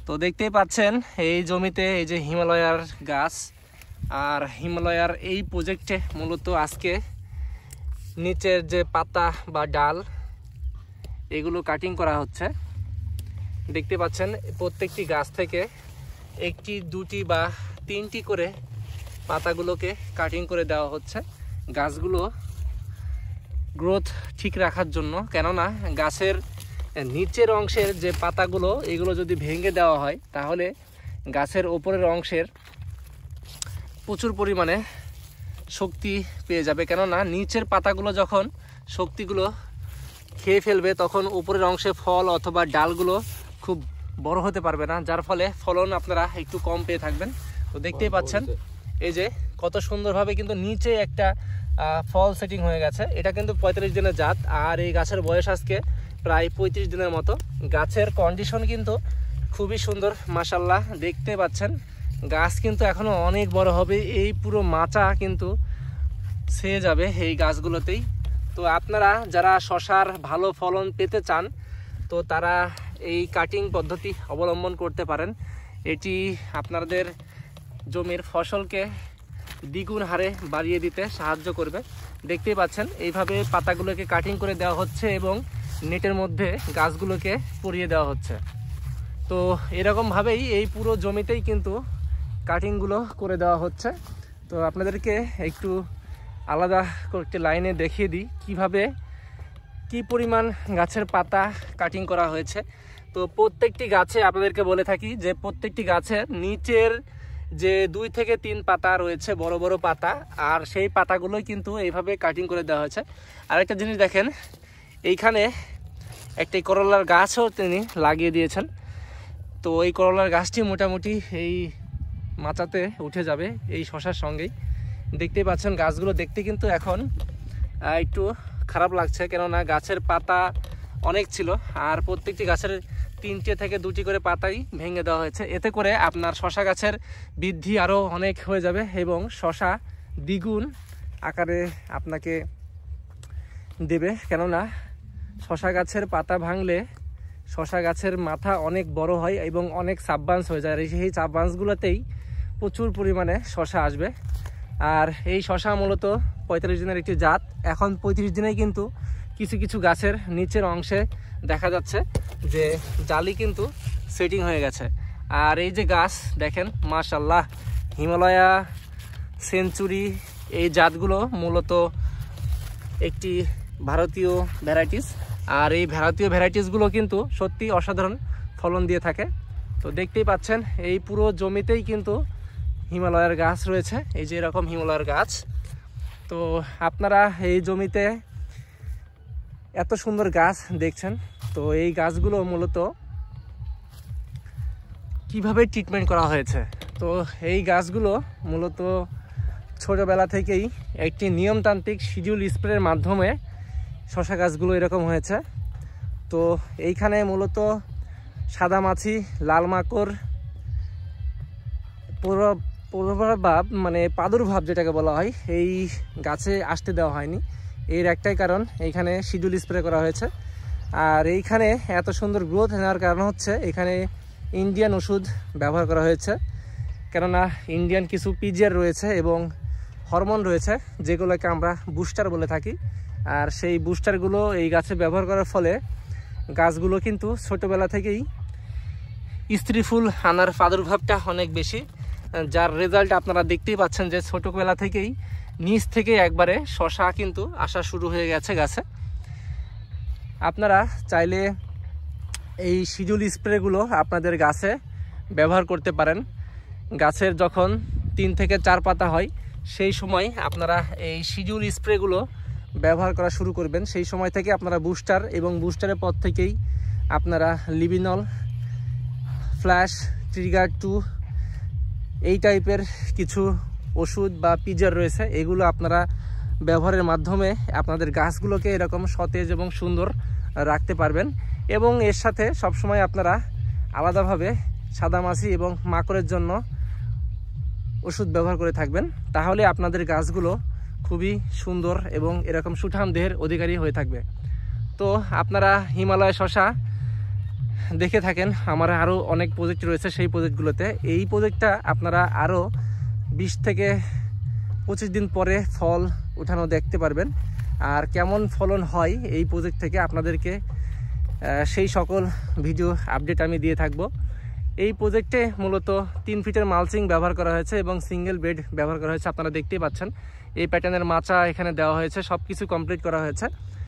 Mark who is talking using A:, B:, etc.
A: তো দেখতেই পাচ্ছেন এই জমিতে এই যে হিমালয়ার গাছ, আর হিমালয়ার এই প্রজেক্টে মূলত আজকে নিচের যে পাতা বা ডাল এগুলো কাটিং করা হচ্ছে। দেখতে পাচ্ছেন প্রত্যেকটি গাছ থেকে একটি, দুটি বা তিনটি করে পাতাগুলোকে কাটিং করে দেওয়া হচ্ছে গাছগুলো গ্রোথ ঠিক রাখার জন্য। কেননা গাছের নিচের অংশের যে পাতাগুলো এগুলো যদি ভেঙে দেওয়া হয় তাহলে গাছের ওপরের অংশের প্রচুর পরিমাণে শক্তি পেয়ে যাবে। কেননা নিচের পাতাগুলো যখন শক্তিগুলো খেয়ে ফেলবে তখন উপরের অংশে ফল অথবা ডালগুলো খুব বড় হতে পারবে না, যার ফলে ফলন আপনারা একটু কম পেয়ে থাকবেন। তো দেখতেই পাচ্ছেন এই যে কত সুন্দরভাবে কিন্তু নিচে একটা ফল সেটিং হয়ে গেছে। এটা কিন্তু 45 দিনের জাত, আর এই গাছের বয়স আজকে প্রায় 35 দিনের মতো। গাছের কন্ডিশন কিন্তু খুবই সুন্দর মাশাআল্লাহ। দেখতে পাচ্ছেন গাছ কিন্তু এখনো অনেক বড় হবে, এই পুরো মাচা কিন্তু ছেয়ে যাবে এই গাছগুলোতেই। তো আপনারা যারা শশার ভালো ফলন পেতে চান তো তারা এই কাটিং পদ্ধতি অবলম্বন করতে পারেন। এটি আপনাদের জমির ফসলকে দ্বিগুণ হারে বাড়িয়ে দিতে সাহায্য করবে। দেখতেই পাচ্ছেন এইভাবে পাতাগুলোকে কাটিং করে দেওয়া হচ্ছে এবং নেটের মধ্যে গাছগুলোকে পরিয়ে দেওয়া হচ্ছে। তো এরকমভাবেই এই পুরো জমিতেই কিন্তু কাটিংগুলো করে দেওয়া হচ্ছে। তো আপনাদেরকে একটু আলাদা একটি লাইনে দেখিয়ে দিই কিভাবে কি পরিমাণ গাছের পাতা কাটিং করা হয়েছে। তো প্রত্যেকটি গাছে আপনাদেরকে বলে থাকি যে প্রত্যেকটি গাছের নিচের যে 2 থেকে 3 পাতা রয়েছে, বড় বড় পাতা, আর সেই পাতাগুলোই কিন্তু এইভাবে কাটিং করে দেওয়া হয়েছে। আরেকটা জিনিস দেখেন, এইখানে একটি করলার গাছও তিনি লাগিয়ে দিয়েছেন। তো এই করলার গাছটি মোটামুটি এই মাচাতে উঠে যাবে এই শশার সঙ্গেই। দেখতেই পাচ্ছেন গাছগুলো দেখতে কিন্তু এখন একটু খারাপ লাগছে, কেননা গাছের পাতা অনেক ছিল আর প্রত্যেকটি গাছের 3টে থেকে 2টি করে পাতাই ভেঙে দেওয়া হয়েছে। এতে করে আপনার শশা গাছের বৃদ্ধি আরও অনেক হয়ে যাবে এবং শশা দ্বিগুণ আকারে আপনাকে দেবে। কেননা শশা গাছের পাতা ভাঙলে শশা গাছের মাথা অনেক বড় হয় এবং অনেক সাববান্স হয়ে যায়, সেই সাববান্সগুলোতেই প্রচুর পরিমাণে শশা আসবে। আর এই শশা মূলত 45 দিনের একটি জাত। এখন 35 দিনেই কিন্তু কিছু কিছু গাছের নিচের অংশে দেখা যাচ্ছে যে জালি কিন্তু সেটিং হয়ে গেছে। আর এই যে গাছ দেখেন মাশাআল্লাহ, হিমালয়া সেঞ্চুরি এই জাতগুলো মূলত একটি ভারতীয় ভ্যারাইটিস, আর এই ভারতীয় ভ্যারাইটিসগুলো কিন্তু সত্যি অসাধারণ ফলন দিয়ে থাকে। তো দেখতেই পাচ্ছেন এই পুরো জমিতেই কিন্তু হিমালয়ার গাছ রয়েছে, এই যে এরকম হিমালয়ার গাছ। তো আপনারা এই জমিতে এত সুন্দর গাছ দেখছেন, তো এই গাছগুলো মূলত কিভাবে ট্রিটমেন্ট করা হয়েছে। তো এই গাছগুলো মূলত ছোটবেলা থেকেই একটি নিয়মতান্ত্রিক শিডিউল স্প্রের মাধ্যমে শশা গাছগুলো এরকম হয়েছে। তো এইখানে মূলত সাদা মাছি, লাল মাকড়, প্রভাব মানে প্রাদুর্ভাব যেটাকে বলা হয়, এই গাছে আসতে দেওয়া হয়নি। এর একটাই কারণ, এইখানে শিডিউল স্প্রে করা হয়েছে। আর এইখানে এত সুন্দর গ্রোথ নেওয়ার কারণ হচ্ছে এখানে ইন্ডিয়ান ওষুধ ব্যবহার করা হয়েছে। কেননা ইন্ডিয়ান কিছু পিজিআর রয়েছে এবং হরমোন রয়েছে যেগুলোকে আমরা বুস্টার বলে থাকি। আর সেই বুস্টারগুলো এই গাছে ব্যবহার করার ফলে গাছগুলো কিন্তু ছোটোবেলা থেকেই স্ত্রী ফুল আনার প্রাদুর্ভাবটা অনেক বেশি, যার রেজাল্ট আপনারা দেখতেই পাচ্ছেন যে ছোটোবেলা থেকেই নিচ থেকে একবারে শশা কিন্তু আসা শুরু হয়ে গেছে গাছে। আপনারা চাইলে এই শিডিউল স্প্রেগুলো আপনাদের গাছে ব্যবহার করতে পারেন। গাছের যখন 3 থেকে 4 পাতা হয় সেই সময় আপনারা এই শিডিউল স্প্রেগুলো ব্যবহার করা শুরু করবেন। সেই সময় থেকে আপনারা বুস্টার এবং বুস্টারের পর থেকেই আপনারা লিবিনল, ফ্ল্যাশ, ট্রিগার 2 এই টাইপের কিছু ওষুধ বা পিজার রয়েছে, এগুলো আপনারা ব্যবহারের মাধ্যমে আপনাদের গাছগুলোকে এরকম সতেজ এবং সুন্দর রাখতে পারবেন। এবং এর সাথে সবসময় আপনারা আলাদাভাবে সাদামাছি এবং মাকড়ের জন্য ওষুধ ব্যবহার করে থাকবেন, তাহলে আপনাদের গাছগুলো খুবই সুন্দর এবং এরকম সুঠাম দেহের অধিকারী হয়ে থাকবে। তো আপনারা হিমালয় শশা দেখে থাকেন, আমার আরও অনেক প্রজেক্ট রয়েছে সেই প্রজেক্টগুলোতে। এই প্রজেক্টটা আপনারা আরও 20 থেকে 25 দিন পরে ফল উঠানো দেখতে পারবেন। আর কেমন ফলন হয় এই প্রজেক্ট থেকে আপনাদেরকে সেই সকল ভিডিও আপডেট আমি দিয়ে থাকব। এই প্রজেক্টে মূলত 3 ফিটের মালচিং ব্যবহার করা হয়েছে এবং সিঙ্গেল বেড ব্যবহার করা হয়েছে। আপনারা দেখতেই পাচ্ছেন এই প্যাটার্নের মাচা এখানে দেওয়া হয়েছে, সব কিছু কমপ্লিট করা হয়েছে।